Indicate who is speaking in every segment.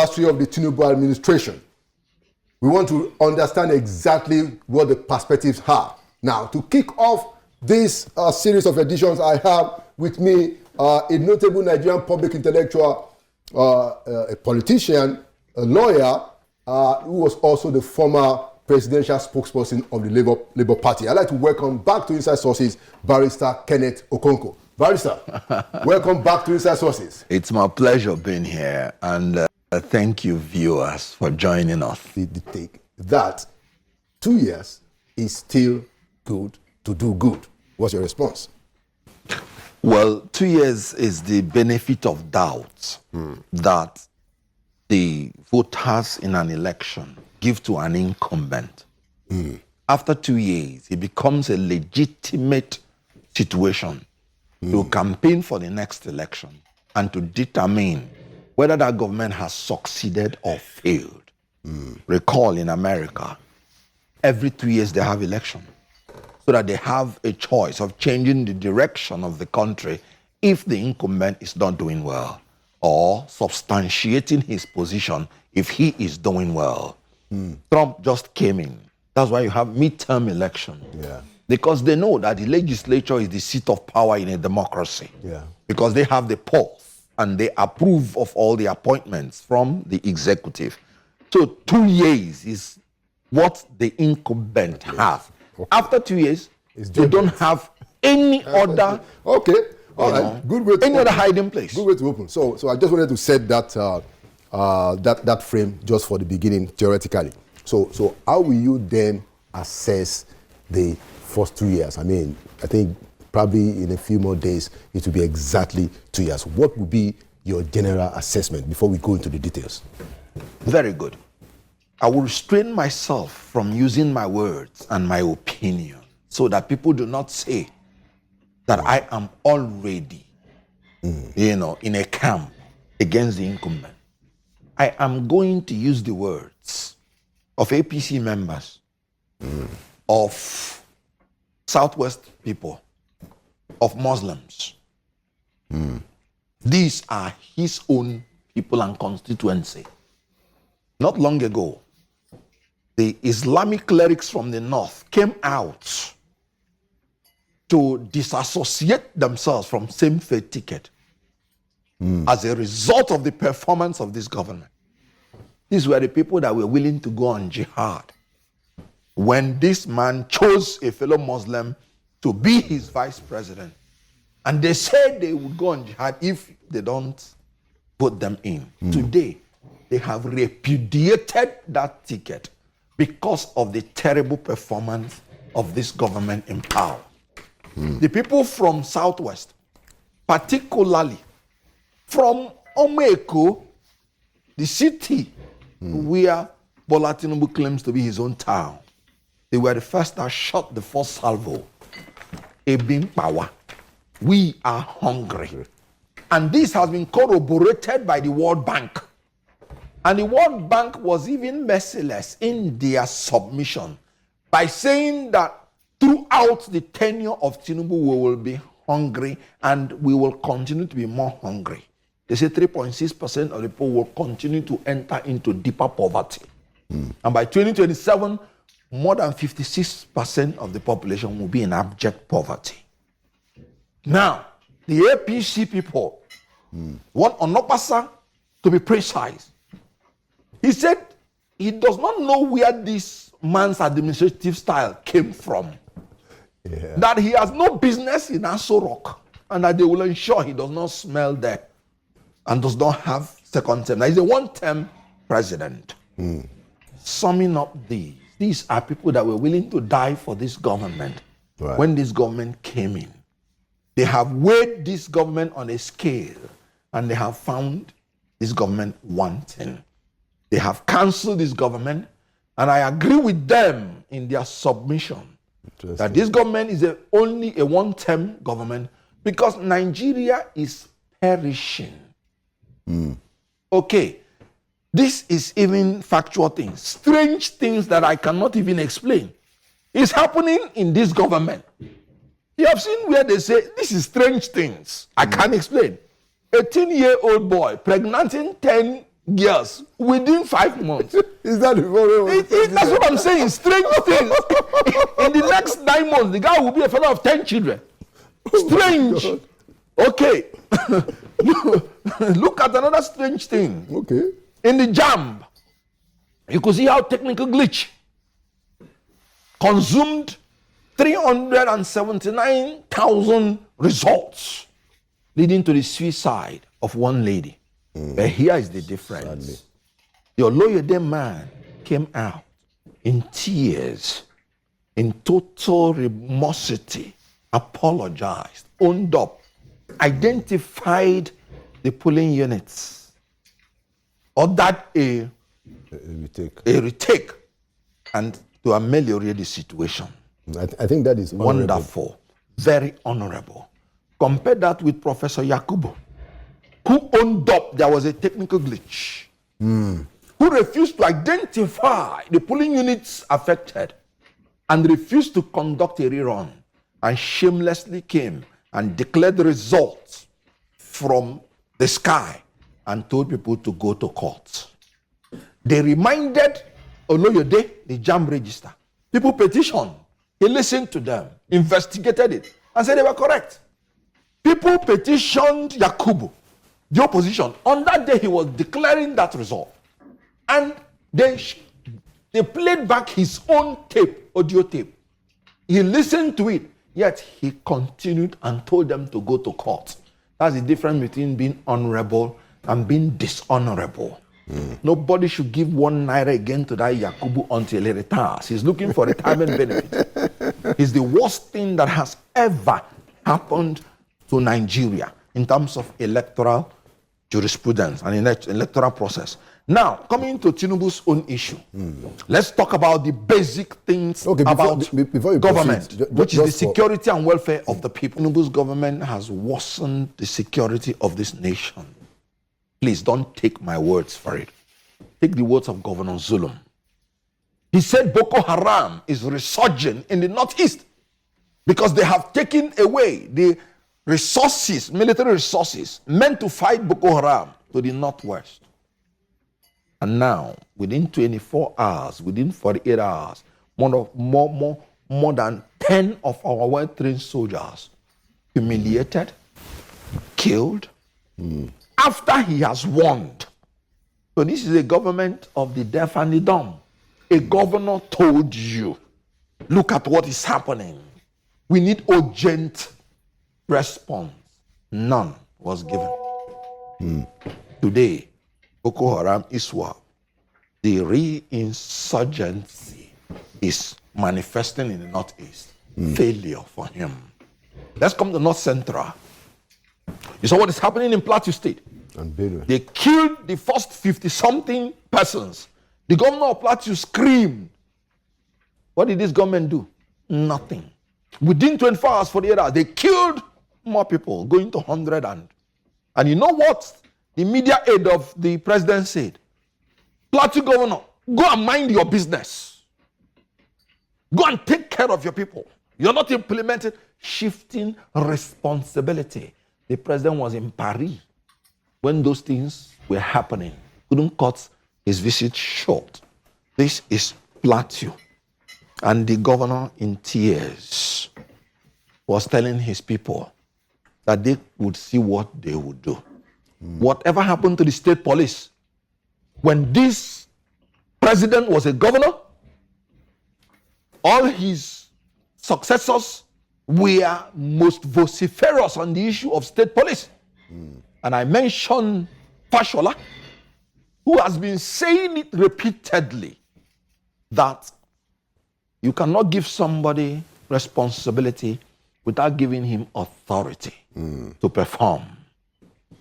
Speaker 1: anniversary of the Tinubu administration. We want to understand exactly what the perspectives are. Now, to kick off this series of editions, I have with me a notable Nigerian public intellectual, a politician, a lawyer, who was also the former presidential spokesperson of the Labour Party. I'd like to welcome back to Inside Sources, Barrister Kenneth Okonkwo. Barrister, welcome back to Inside Sources.
Speaker 2: It's my pleasure being here, and thank you, viewers, for joining us.
Speaker 1: The take that 2 years is still good to do good. What's your response?
Speaker 2: Well, 2 years is the benefit of doubt that the voters in an election give to an incumbent. After 2 years, it becomes a legitimate situation to campaign for the next election and to determine whether that government has succeeded or failed. Recall in America, every 2 years they have election, so that they have a choice of changing the direction of the country if the incumbent is not doing well, or substantiating his position if he is doing well. Trump just came in. That's why you have midterm election. Because they know that the legislature is the seat of power in a democracy. Because they have the pulse and they approve of all the appointments from the executive. So 2 years is what the incumbent has. After 2 years, they don't have any other.
Speaker 1: Okay, all right. Good way to
Speaker 2: any other hiding place.
Speaker 1: Good way to open. So I just wanted to set that that frame just for the beginning, theoretically. So how will you then assess the first 2 years? I mean, I think probably in a few more days it will be exactly 2 years. What would be your general assessment before we go into the details?
Speaker 2: Very good. I will restrain myself from using my words and my opinion so that people do not say that I am already, in a camp against the incumbent. I am going to use the words of APC members, of Southwest people, of Muslims. These are his own people and constituency. Not long ago, the Islamic clerics from the north came out to disassociate themselves from same-faith ticket as a result of the performance of this government. These were the people that were willing to go on jihad when this man chose a fellow Muslim to be his vice president. And they said they would go on jihad if they don't put them in. Today, they have repudiated that ticket because of the terrible performance of this government in power. The people from Southwest, particularly from Okonkwo, the city where Bola Tinubu claims to be his own town, they were the first that shot the first salvo. Ebin power. We are hungry. And this has been corroborated by the World Bank. And the World Bank was even merciless in their submission by saying that throughout the tenure of Tinubu, we will be hungry and we will continue to be more hungry. They say 3.6% of the people will continue to enter into deeper poverty. And by 2027, more than 56% of the population will be in abject poverty. Now, the APC people want Onopasa to be precise. He said he does not know where this man's administrative style came from. That he has no business in Aso Rock, and that they will ensure he does not smell there and does not have second term. Now, he's a one-term president. Summing up these are people that were willing to die for this government when this government came in. They have weighed this government on a scale, and they have found this government wanting. They have cancelled this government, and I agree with them in their submission that this government is only a one-term government because Nigeria is perishing. Okay, this is even factual things, strange things that I cannot even explain. It's happening in this government. You have seen where they say, this is strange things I can't explain. A 10-year-old boy pregnanting 10 girls within 5 months.
Speaker 1: Is that the
Speaker 2: That's what I'm saying. Strange things. In the next 9 months, the guy will be a father of 10 children. Strange. Okay. Look at another strange thing.
Speaker 1: Okay.
Speaker 2: In the JAMB, you could see how technical glitch consumed 379,000 results, leading to the suicide of one lady. But here is the difference. Sadly. Your Oloyede man came out in tears, in total remorse, apologized, owned up, identified the polling units, ordered a retake, and to ameliorate the situation.
Speaker 1: I think that is honorable.
Speaker 2: Wonderful, very honorable. Compare that with Professor Yakubu, who owned up there was a technical glitch, who refused to identify the polling units affected and refused to conduct a rerun, and shamelessly came and declared the results from the sky and told people to go to court. They reminded Oloyede the JAMB register. People petitioned. He listened to them, investigated it, and said they were correct. People petitioned Yakubu, the opposition. On that day, he was declaring that result. And they played back his own tape, audio tape. He listened to it, yet he continued and told them to go to court. That's the difference between being honorable and being dishonorable. Nobody should give 1 naira again to that Yakubu until he retires. He's looking for retirement benefit. It's the worst thing that has ever happened to Nigeria in terms of electoral jurisprudence and electoral process. Now, coming to Tinubu's own issue, let's talk about the basic things about government, which is the security and welfare of the people. Tinubu's government has worsened the security of this nation. Please don't take my words for it. Take the words of Governor Zulum. He said Boko Haram is resurging in the northeast because they have taken away the resources, military resources, meant to fight Boko Haram to the northwest. And now, within 24 hours, within 48 hours, more than 10 of our well-trained soldiers humiliated, killed, after he has warned. So this is a government of the deaf and the dumb. A governor told you, look at what is happening. We need urgent response. None was given. Today, Boko Haram ISWAP, the reinsurgency is manifesting in the northeast. Failure for him. Let's come to North Central. You saw what is happening in Plateau State. They killed the first 50-something persons. The governor of Plateau screamed. What did this government do? Nothing. Within 24 hours, 48 hours, they killed more people, going to 100. And you know what the media aide of the president said? Plateau governor, go and mind your business. Go and take care of your people. You're not implementing, shifting responsibility. The president was in Paris when those things were happening. Couldn't cut his visit short. This is Plateau. And the governor in tears was telling his people that they would see what they would do. Whatever happened to the state police, when this president was a governor, all his successors were most vociferous on the issue of state police. And I mentioned Fashola, who has been saying it repeatedly, that you cannot give somebody responsibility without giving him authority to perform.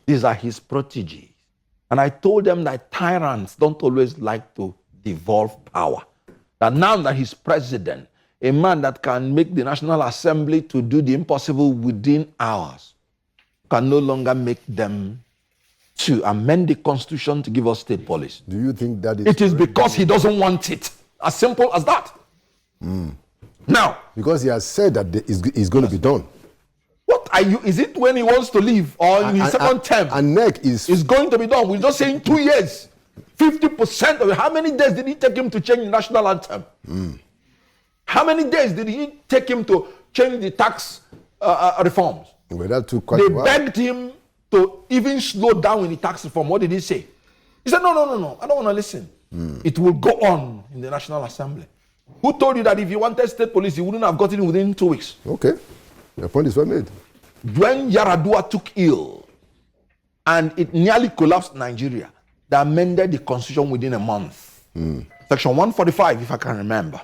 Speaker 2: These are his proteges. And I told them that tyrants don't always like to devolve power. That now that he's president, a man that can make the National Assembly to do the impossible within hours, can no longer make them to amend the Constitution to give us state police.
Speaker 1: Do you think that is...
Speaker 2: It is because he doesn't want it. As simple as that. Now...
Speaker 1: Because he has said that it's going to be done.
Speaker 2: What are you... Is it when he wants to leave or in his second term?
Speaker 1: And NEC is...
Speaker 2: It's going to be done. We're just saying 2 years. 50% of it. How many days did it take him to change the national anthem? How many days did it take him to change the tax reforms?
Speaker 1: Well, that took quite
Speaker 2: They
Speaker 1: a while.
Speaker 2: begged him to even slow down in the tax reform. What did he say? He said, no, I don't want to listen. It will go on in the National Assembly. Who told you that if you wanted state police, you wouldn't have gotten it within 2 weeks?
Speaker 1: Okay. The point is well made.
Speaker 2: When Yaradua took ill and it nearly collapsed Nigeria, they amended the constitution within a month. Section 145, if I can remember.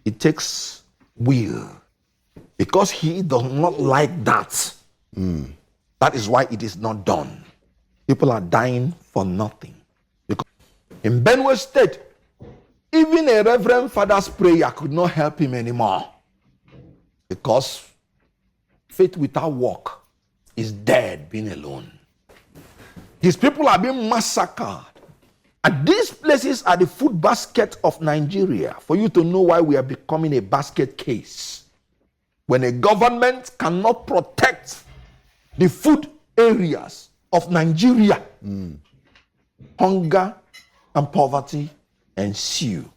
Speaker 2: It takes will. Because he does not like that. That is why it is not done. People are dying for nothing. Because in Benue State, even a reverend father's prayer could not help him anymore. Because faith without work is dead being alone. His people are being massacred. And these places are the food basket of Nigeria. For you to know why we are becoming a basket case. When a government cannot protect the food areas of Nigeria, hunger and poverty ensue.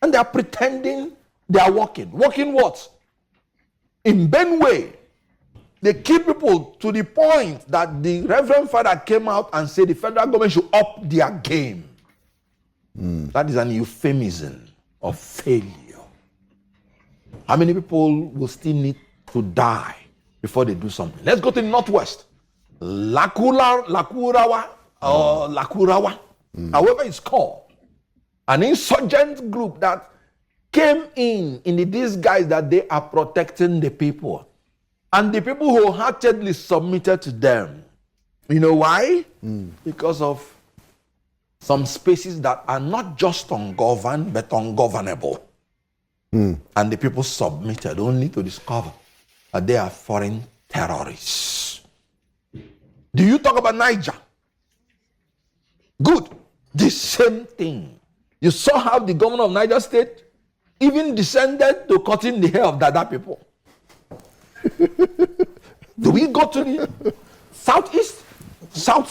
Speaker 2: And they are pretending they are working. Working what? In Benue, they keep people to the point that the Reverend Father came out and said the federal government should up their game. That is an euphemism of failure. How many people will still need to die before they do something? Let's go to the Northwest. Lakurawa, however it's called. An insurgent group that came in the disguise that they are protecting the people. And the people wholeheartedly submitted to them. You know why? Because of some spaces that are not just ungoverned, but ungovernable. And the people submitted only to discover that they are foreign terrorists. Do you talk about Niger? Good. The same thing. You saw how the governor of Niger State even descended to cutting the hair of Dada people. Do we go to the southeast? South?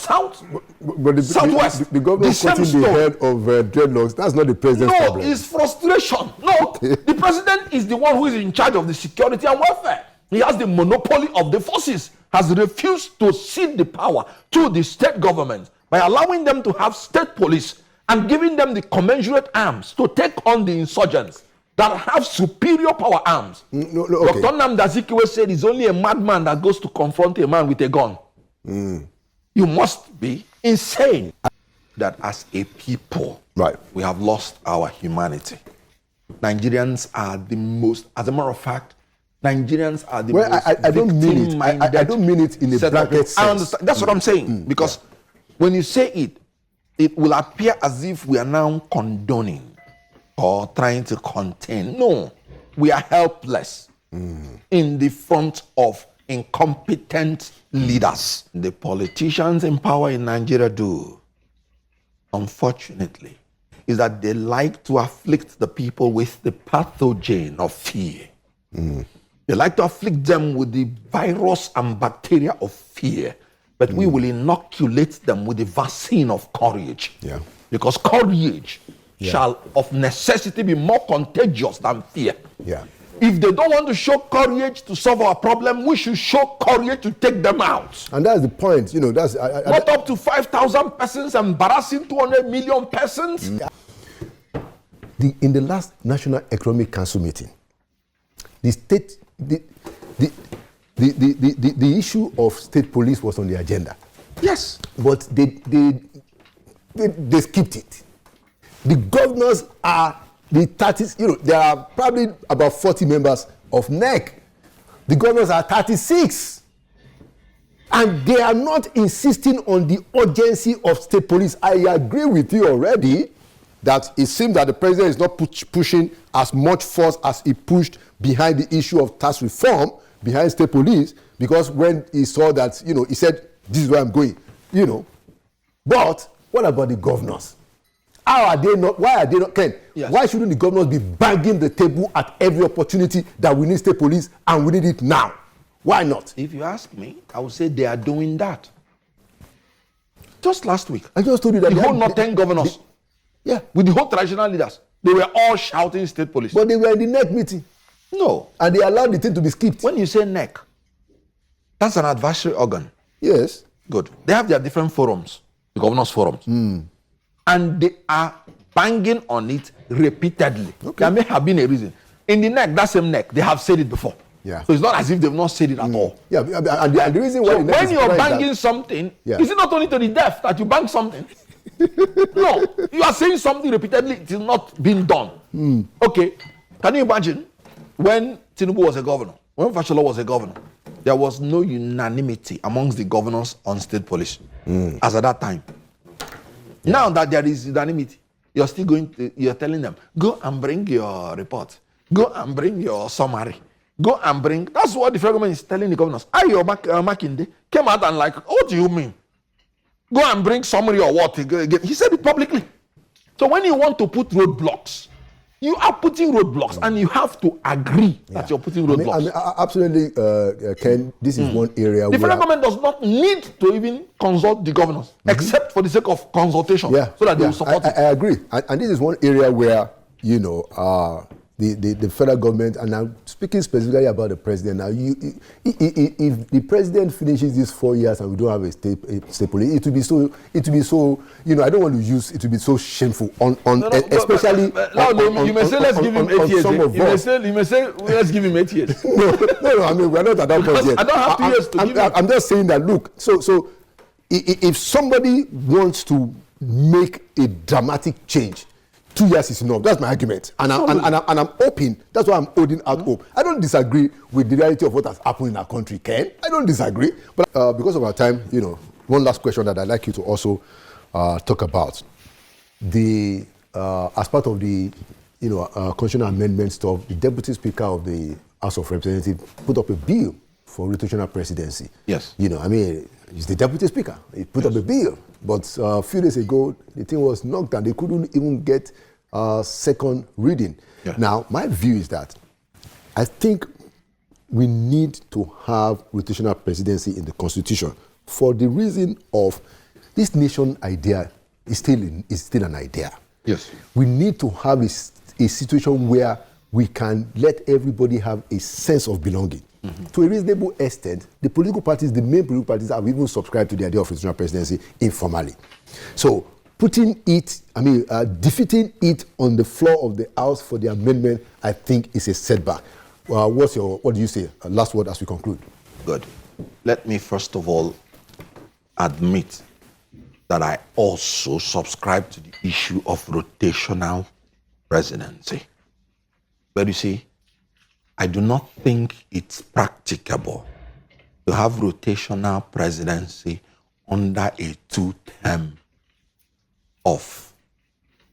Speaker 1: But
Speaker 2: Southwest.
Speaker 1: the governor cutting the head of dreadlocks, that's not the president's problem.
Speaker 2: No, it's frustration. No, the president is the one who is in charge of the security and welfare. He has the monopoly of the forces, has refused to cede the power to the state government by allowing them to have state police and giving them the commensurate arms to take on the insurgents that have superior power arms.
Speaker 1: No, okay.
Speaker 2: Dr. Nnamdi Azikiwe said it's only a madman that goes to confront a man with a gun. You must be insane. That as a people, we have lost our humanity. Nigerians are the most, as a matter of fact, Nigerians are the most
Speaker 1: I don't mean it. I don't mean it in a blanket sense.
Speaker 2: I understand. That's what I'm saying. Because when you say it, it will appear as if we are now condoning or trying to contain. No, we are helpless in the front of incompetent leaders. The politicians in power in Nigeria do, unfortunately, is that they like to afflict the people with the pathogen of fear. They like to afflict them with the virus and bacteria of fear, but we will inoculate them with the vaccine of courage. Because courage shall of necessity be more contagious than fear. If they don't want to show courage to solve our problem, we should show courage to take them out.
Speaker 1: And that's the point. You know, that's
Speaker 2: not up to 5,000 persons embarrassing 200 million persons.
Speaker 1: In the last National Economic Council meeting, the state, the issue of state police was on the agenda.
Speaker 2: Yes,
Speaker 1: but they skipped it. The governors are the 30s. You know, there are probably about 40 members of NEC. The governors are 36, and they are not insisting on the urgency of state police. I agree with you already that it seems that the president is not pushing as much force as he pushed behind the issue of tax reform, behind state police, because when he saw that, you know, he said, this is where I'm going, you know. But what about the governors? How are they not, why are they not, Ken, why shouldn't the governors be banging the table at every opportunity that we need state police and we need it now? Why not?
Speaker 2: If you ask me, I would say they are doing that. Just last week.
Speaker 1: I just told you that
Speaker 2: the whole Northern governors,
Speaker 1: yeah,
Speaker 2: with the whole traditional leaders, they were all shouting state police.
Speaker 1: but they were in the NEC meeting.
Speaker 2: No.
Speaker 1: And they allowed the thing to be skipped.
Speaker 2: When you say NEC, that's an advisory organ.
Speaker 1: Yes.
Speaker 2: Good. They have their different forums, the governors' forums. And they are banging on it repeatedly. Okay. There may have been a reason. In the NEC, that same NEC, they have said it before.
Speaker 1: Yeah.
Speaker 2: So it's not as if they've not said it at all.
Speaker 1: Yeah, and the reason why
Speaker 2: so when you're banging something, is it not only to the deaf that you bang something? No, you are saying something repeatedly, it is not being done. Okay, can you imagine when Tinubu was a governor, when Fashola was a governor, there was no unanimity amongst the governors on state police as at that time. Now that there is unanimity, you're still you're telling them, go and bring your report, go and bring your summary. Go and bring. That's what the federal government is telling the governors. Ayo Makinde came out and like, what do you mean? Go and bring summary or what? He said it publicly. So when you want to put roadblocks, you are putting roadblocks, and you have to agree that you're putting roadblocks.
Speaker 1: I mean, absolutely, Ken. This is one area
Speaker 2: the federal government does not need to even consult the governors, except for the sake of consultation, so that they will support it.
Speaker 1: I agree, and this is one area where the federal government, and I'm speaking specifically about the president now. If the president finishes these 4 years and we don't have a state police, it will be so. I don't want to use it to be so shameful especially.
Speaker 2: You may say let's give him 8 years. You may say let's give him 8 years.
Speaker 1: No. I mean, we're not at that point yet.
Speaker 2: I don't have 2 years to give him.
Speaker 1: I'm just saying that. Look, so if somebody wants to make a dramatic change, 2 years is enough. That's my argument, and I'm hoping. That's why I'm holding out hope. I don't disagree with the reality of what has happened in our country, Ken. I don't disagree, but because of our time, one last question that I'd like you to also talk about as part of the constitutional amendment stuff. The Deputy Speaker of the House of Representatives put up a bill for rotational presidency.
Speaker 2: Yes.
Speaker 1: He's the Deputy Speaker. He put up a bill, but a few days ago the thing was knocked down. They couldn't even get second reading. Yeah. Now, my view is that I think we need to have rotational presidency in the Constitution for the reason of this nation idea is still an idea.
Speaker 2: Yes.
Speaker 1: We need to have a situation where we can let everybody have a sense of belonging. To a reasonable extent, the main political parties have even subscribed to the idea of rotational presidency informally. So, defeating it on the floor of the House for the amendment, I think is a setback. What do you say? Last word as we conclude.
Speaker 2: Good. Let me first of all admit that I also subscribe to the issue of rotational presidency. But you see, I do not think it's practicable to have rotational presidency under a 2-term of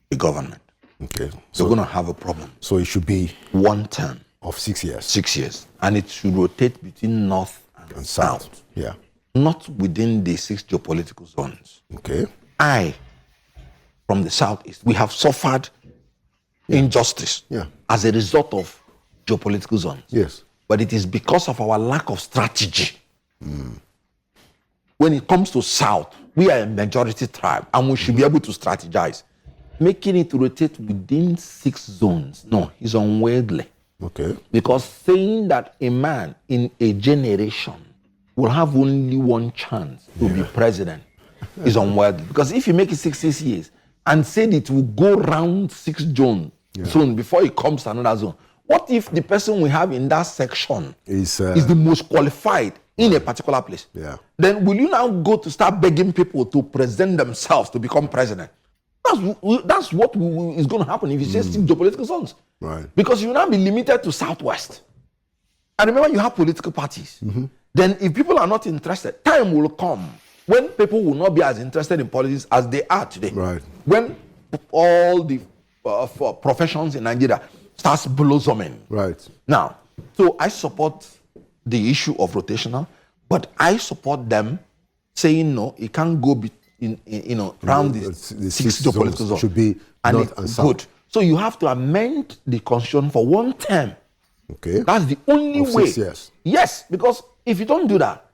Speaker 2: the government.
Speaker 1: Okay.
Speaker 2: So we're going to have a problem.
Speaker 1: So it should be
Speaker 2: 1 term
Speaker 1: of 6 years.
Speaker 2: 6 years. And it should rotate between north and south.
Speaker 1: Yeah.
Speaker 2: Not within the 6 geopolitical zones.
Speaker 1: Okay.
Speaker 2: From the southeast, we have suffered injustice as a result of geopolitical zones.
Speaker 1: Yes.
Speaker 2: But it is because of our lack of strategy. When it comes to south, we are a majority tribe and we should be able to strategize. Making it rotate within 6 zones, no, is unwieldy.
Speaker 1: Okay.
Speaker 2: Because saying that a man in a generation will have only one chance to be president is unwieldy. Because if you make it 6 years and said it will go round 6 zone before it comes to another zone, what if the person we have in that section is the most qualified in a particular place?
Speaker 1: Yeah.
Speaker 2: Then will you now go to start begging people to present themselves to become president? That's what is going to happen if you say 6 geopolitical zones.
Speaker 1: Right.
Speaker 2: Because you will now be limited to southwest. And remember, you have political parties. Then if people are not interested, time will come when people will not be as interested in politics as they are today.
Speaker 1: Right.
Speaker 2: When all the professions in Nigeria starts blossoming.
Speaker 1: Right.
Speaker 2: Now, so I support the issue of rotational, but I support them saying no, it can't go around the 6 geopolitical zones.
Speaker 1: Should be north and south.
Speaker 2: Good. So you have to amend the constitution for 1 term.
Speaker 1: Okay.
Speaker 2: That's the only way.
Speaker 1: 6 years.
Speaker 2: Yes, because if you don't do that,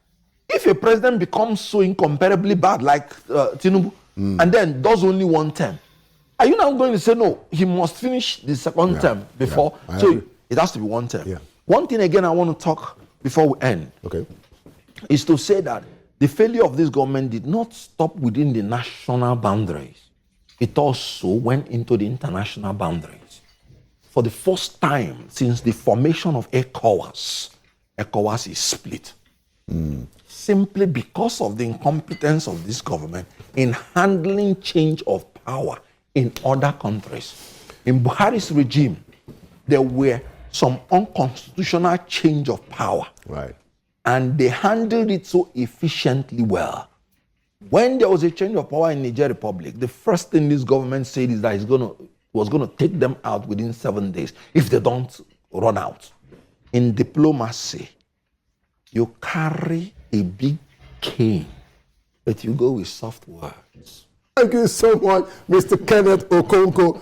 Speaker 2: If a president becomes so incomparably bad like Tinubu and then does only one term, are you now going to say, no, he must finish the second term before? So it has to be one term.
Speaker 1: Yeah.
Speaker 2: One thing again I want to talk before we end is to say that the failure of this government did not stop within the national boundaries. It also went into the international boundaries. For the first time since the formation of ECOWAS is split. Simply because of the incompetence of this government in handling change of power in other countries. In Buhari's regime, there were some unconstitutional change of power.
Speaker 1: Right.
Speaker 2: And they handled it so efficiently well. When there was a change of power in Niger Republic, the first thing this government said is that it was going to take them out within 7 days if they don't run out. In diplomacy, you carry a big cane, but you go with soft words.
Speaker 1: Thank you so much, Mr. Kenneth Okonkwo.